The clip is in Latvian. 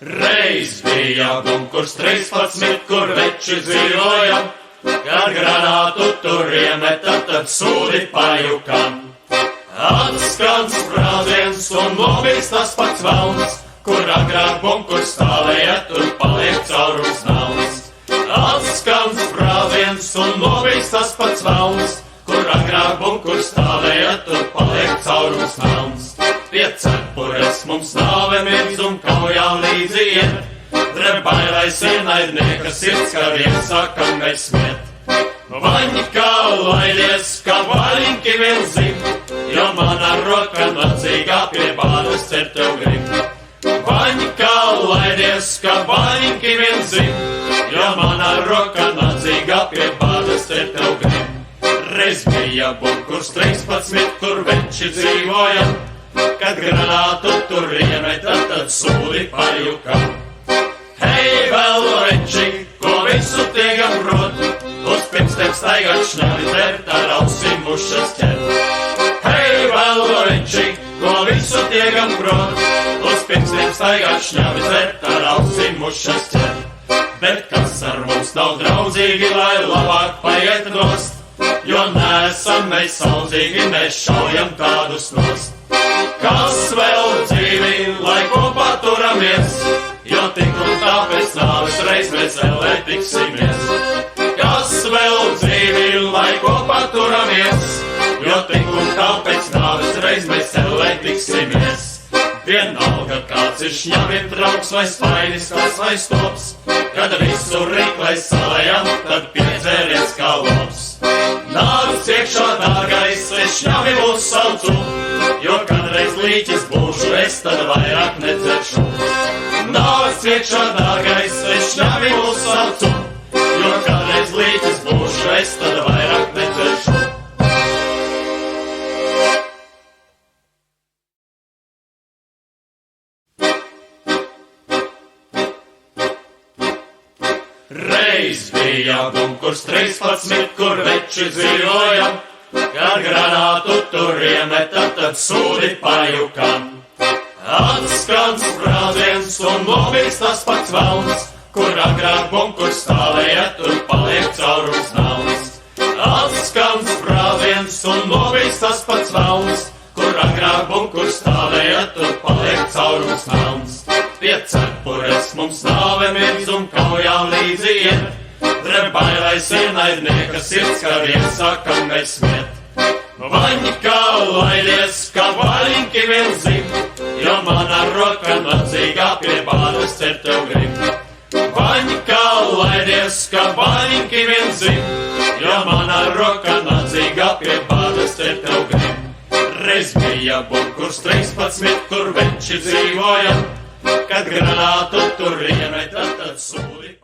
Reiz bija bunkurs 13, kur veči dzīvoja, kad granātu tur iemeta, tad sūdi pajukam. Atskan sprādziens un nobīgs tas pats velns, kur agrāk bunkurs stāvēja, tur paliek caurums nauns. Atskan sprādziens un nobīgs tas pats velns, kur agrāk bunkurs stāvēja, tur paliek caurums nauns. Pie cepures mums nāve mirdz un kaujā līdzi iet, drebailais ienaidnieka sirds, ka viens sakam mēs smiet. Vaņikā laidies, ka vaļinki vēl zin, jo mana roka nacīgā pie bādas cer tev grib. Vaņikā laidies, ka vaļinki vēl zin, jo mana roka nacīgā pie bādas cer tev grib. Reiz bija bunkurs 13, kur veči dzīvoja, kad granātu tur iemeta, tad sūdi pajukam. Hei, vēl veči, ko visu tiegam prot, uz pirmstiem staigāt šņavi dzert, ar ausim mušas ķert. Hei, vēl veči, ko visu tiegam prot, uz pirmstiem staigāt šņavi dzert, ar ausim mušas ķert. Bet kas ar mums nav draudzīgi, lai labāk paiet nost, jo neesam mēs saudzīgi, mēs šaujam tādus nost. Kas vēl dzīvi, lai kopā turamies, jo tik un tā pēc nāves reiz mēs ellē tiksimies. Kas vēl dzīvi, lai kopā turamies, jo tik un tā pēc nāves reiz mēs ellē tiksimies. Vienalga kāds ir šņavim draugs vai spainis, kas vai stops, kad visu riklai salējam, tad piedzēries kā lops. Nāc iekšā, dārgais, es šņavi mūs saucu, jo kādreiz līķis būšu, es tad vairāk nedzeršu. Nāc iekšā, dārgais, es šņavi mūs saucu, jo kādreiz līķis būšu, es tad vairāk nedzeršu. Reiz bija bunkurs 13, kur veči dzīvoja, kad granātu tur iemeta, tad sūdi pajukam. Atskan sprādziens un nobīgs tas pats velns, kur agrāk bunkurs stāvēja, tur paliek caurums nauns. Atskan sprādziens un nobīgs tas pats velns, kur agrāk bunkurs stāvēja, tur paliek caurums nauns. Pie cepures mums nāve mirdz un kaujā līdzi iet, drebailais ienaidnieka sirds, ka viens sakam mēs smiet. Vaņikā laidies, ka vaļinki vēl zin, jo mana roka nacīgā pie bādas cer tev grib. Vaņikā laidies, ka vaļinki vēl zin, jo mana roka nacīgā pie bādas cer tev grib. Reiz bija bunkurs 13, kur veči dzīvoja, kad granātu tur iemeta, tad sūdi